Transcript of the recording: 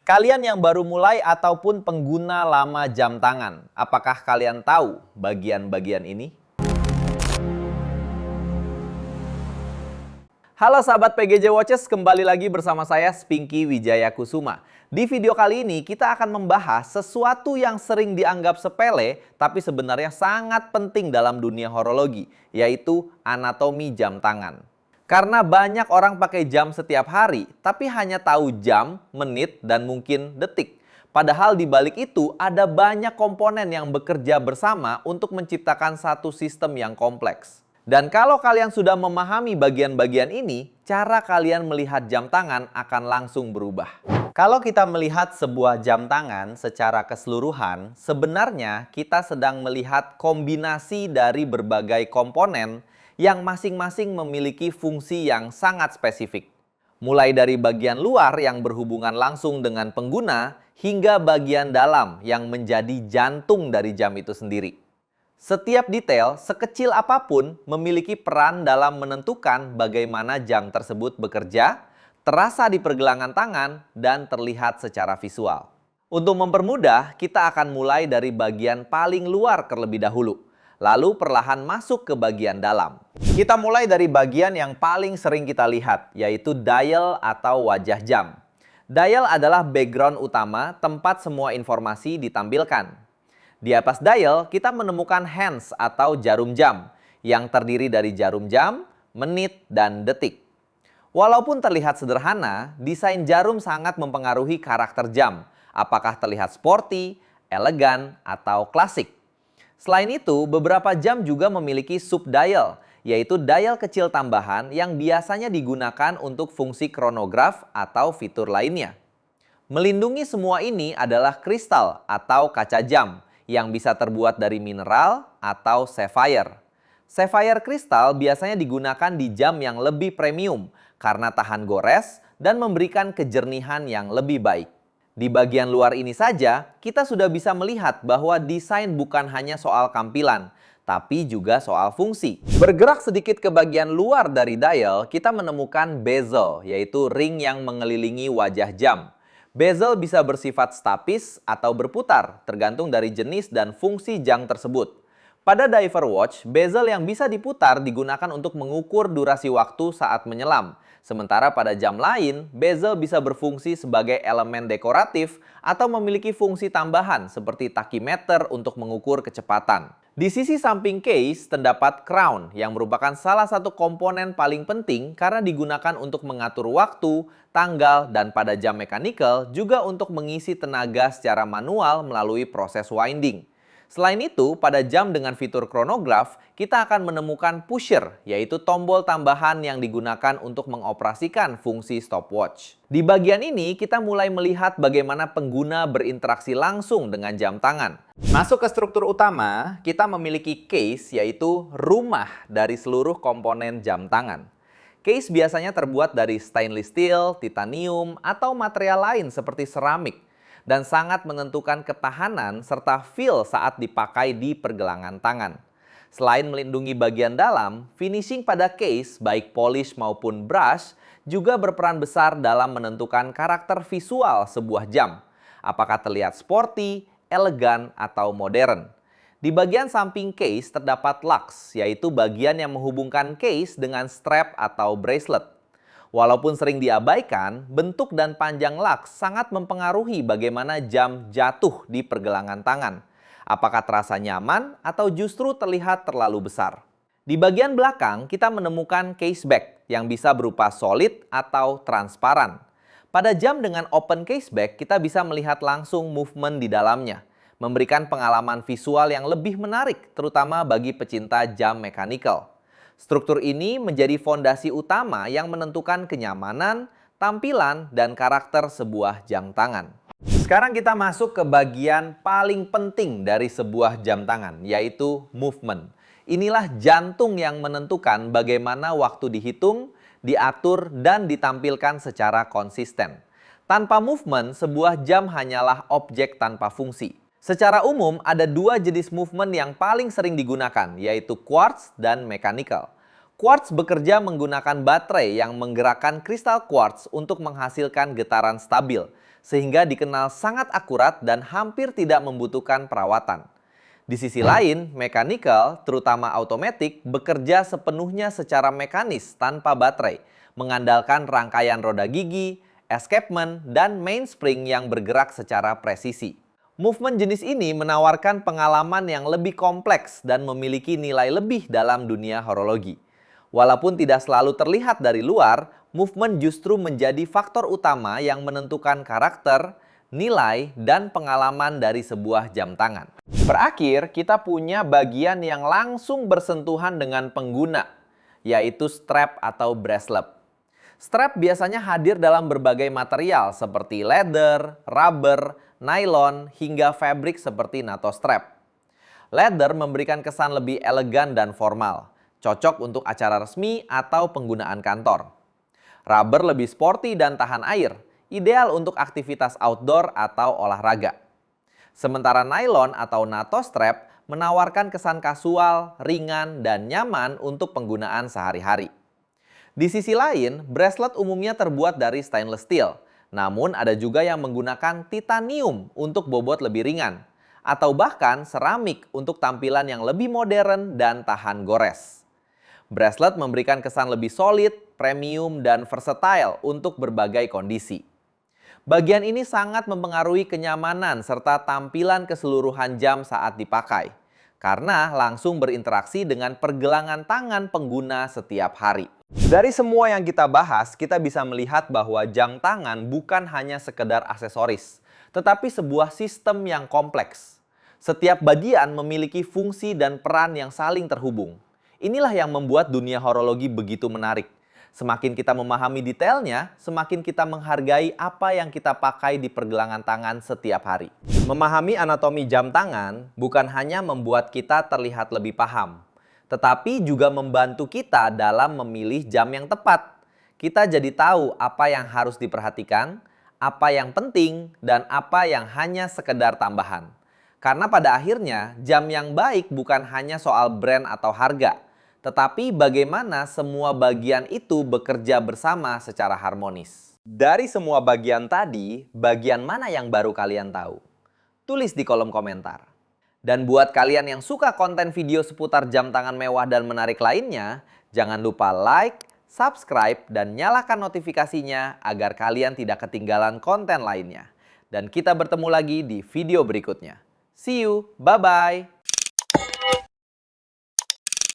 Kalian yang baru mulai ataupun pengguna lama jam tangan, apakah kalian tahu bagian-bagian ini? Halo sahabat PGJ Watches, kembali lagi bersama saya Spinky Wijaya Kusuma. Di video kali ini kita akan membahas sesuatu yang sering dianggap sepele tapi sebenarnya sangat penting dalam dunia horologi, yaitu anatomi jam tangan. Karena banyak orang pakai jam setiap hari, tapi hanya tahu jam, menit, dan mungkin detik. Padahal di balik itu ada banyak komponen yang bekerja bersama untuk menciptakan satu sistem yang kompleks. Dan kalau kalian sudah memahami bagian-bagian ini, cara kalian melihat jam tangan akan langsung berubah. Kalau kita melihat sebuah jam tangan secara keseluruhan, sebenarnya kita sedang melihat kombinasi dari berbagai komponen yang masing-masing memiliki fungsi yang sangat spesifik. Mulai dari bagian luar yang berhubungan langsung dengan pengguna, hingga bagian dalam yang menjadi jantung dari jam itu sendiri. Setiap detail, sekecil apapun, memiliki peran dalam menentukan bagaimana jam tersebut bekerja, terasa di pergelangan tangan, dan terlihat secara visual. Untuk mempermudah, kita akan mulai dari bagian paling luar terlebih dahulu, lalu perlahan masuk ke bagian dalam. Kita mulai dari bagian yang paling sering kita lihat, yaitu dial atau wajah jam. Dial adalah background utama tempat semua informasi ditampilkan. Di atas dial, kita menemukan hands atau jarum jam, yang terdiri dari jarum jam, menit, dan detik. Walaupun terlihat sederhana, desain jarum sangat mempengaruhi karakter jam, apakah terlihat sporty, elegan, atau klasik. Selain itu, beberapa jam juga memiliki sub-dial, yaitu dial kecil tambahan yang biasanya digunakan untuk fungsi kronograf atau fitur lainnya. Melindungi semua ini adalah kristal atau kaca jam, yang bisa terbuat dari mineral atau sapphire. Sapphire kristal biasanya digunakan di jam yang lebih premium karena tahan gores dan memberikan kejernihan yang lebih baik. Di bagian luar ini saja, kita sudah bisa melihat bahwa desain bukan hanya soal tampilan, tapi juga soal fungsi. Bergerak sedikit ke bagian luar dari dial, kita menemukan bezel, yaitu ring yang mengelilingi wajah jam. Bezel bisa bersifat stapis atau berputar, tergantung dari jenis dan fungsi jam tersebut. Pada diver watch, bezel yang bisa diputar digunakan untuk mengukur durasi waktu saat menyelam. Sementara pada jam lain, bezel bisa berfungsi sebagai elemen dekoratif atau memiliki fungsi tambahan seperti tachymeter untuk mengukur kecepatan. Di sisi samping case terdapat crown yang merupakan salah satu komponen paling penting karena digunakan untuk mengatur waktu, tanggal, dan pada jam mechanical juga untuk mengisi tenaga secara manual melalui proses winding. Selain itu, pada jam dengan fitur chronograph, kita akan menemukan pusher, yaitu tombol tambahan yang digunakan untuk mengoperasikan fungsi stopwatch. Di bagian ini, kita mulai melihat bagaimana pengguna berinteraksi langsung dengan jam tangan. Masuk ke struktur utama, kita memiliki case, yaitu rumah dari seluruh komponen jam tangan. Case biasanya terbuat dari stainless steel, titanium, atau material lain seperti seramik, dan sangat menentukan ketahanan serta feel saat dipakai di pergelangan tangan. Selain melindungi bagian dalam, finishing pada case baik polish maupun brush juga berperan besar dalam menentukan karakter visual sebuah jam. Apakah terlihat sporty, elegan, atau modern. Di bagian samping case terdapat lux, yaitu bagian yang menghubungkan case dengan strap atau bracelet. Walaupun sering diabaikan, bentuk dan panjang lux sangat mempengaruhi bagaimana jam jatuh di pergelangan tangan. Apakah terasa nyaman atau justru terlihat terlalu besar. Di bagian belakang, kita menemukan case back yang bisa berupa solid atau transparan. Pada jam dengan open case back, kita bisa melihat langsung movement di dalamnya, memberikan pengalaman visual yang lebih menarik, terutama bagi pecinta jam mechanical. Struktur ini menjadi fondasi utama yang menentukan kenyamanan, tampilan, dan karakter sebuah jam tangan. Sekarang kita masuk ke bagian paling penting dari sebuah jam tangan, yaitu movement. Inilah jantung yang menentukan bagaimana waktu dihitung, diatur, dan ditampilkan secara konsisten. Tanpa movement, sebuah jam hanyalah objek tanpa fungsi. Secara umum, ada dua jenis movement yang paling sering digunakan, yaitu quartz dan mechanical. Quartz bekerja menggunakan baterai yang menggerakkan kristal quartz untuk menghasilkan getaran stabil. sehingga dikenal sangat akurat dan hampir tidak membutuhkan perawatan. Di sisi lain, mechanical, terutama automatic, bekerja sepenuhnya secara mekanis tanpa baterai, mengandalkan rangkaian roda gigi, escapement, dan mainspring yang bergerak secara presisi. Movement jenis ini menawarkan pengalaman yang lebih kompleks dan memiliki nilai lebih dalam dunia horologi. Walaupun tidak selalu terlihat dari luar, movement justru menjadi faktor utama yang menentukan karakter, nilai, dan pengalaman dari sebuah jam tangan. Berakhir, kita punya bagian yang langsung bersentuhan dengan pengguna, yaitu strap atau bracelet. Strap biasanya hadir dalam berbagai material seperti leather, rubber, nylon, hingga fabric seperti NATO strap. Leather memberikan kesan lebih elegan dan formal, cocok untuk acara resmi atau penggunaan kantor. Rubber lebih sporty dan tahan air, ideal untuk aktivitas outdoor atau olahraga. Sementara nylon atau NATO strap menawarkan kesan kasual, ringan, dan nyaman untuk penggunaan sehari-hari. Di sisi lain, bracelet umumnya terbuat dari stainless steel, namun ada juga yang menggunakan titanium untuk bobot lebih ringan, atau bahkan seramik untuk tampilan yang lebih modern dan tahan gores. Bracelet memberikan kesan lebih solid, premium, dan versatile untuk berbagai kondisi. Bagian ini sangat mempengaruhi kenyamanan serta tampilan keseluruhan jam saat dipakai, karena langsung berinteraksi dengan pergelangan tangan pengguna setiap hari. Dari semua yang kita bahas, kita bisa melihat bahwa jam tangan bukan hanya sekedar aksesoris, tetapi sebuah sistem yang kompleks. Setiap bagian memiliki fungsi dan peran yang saling terhubung. Inilah yang membuat dunia horologi begitu menarik. Semakin kita memahami detailnya, semakin kita menghargai apa yang kita pakai di pergelangan tangan setiap hari. Memahami anatomi jam tangan bukan hanya membuat kita terlihat lebih paham, tetapi juga membantu kita dalam memilih jam yang tepat. Kita jadi tahu apa yang harus diperhatikan, apa yang penting, dan apa yang hanya sekedar tambahan. Karena pada akhirnya, jam yang baik bukan hanya soal brand atau harga, tetapi bagaimana semua bagian itu bekerja bersama secara harmonis. Dari semua bagian tadi, bagian mana yang baru kalian tahu? Tulis di kolom komentar. Dan buat kalian yang suka konten video seputar jam tangan mewah dan menarik lainnya, jangan lupa like, subscribe, dan nyalakan notifikasinya agar kalian tidak ketinggalan konten lainnya. Dan kita bertemu lagi di video berikutnya. See you, bye-bye!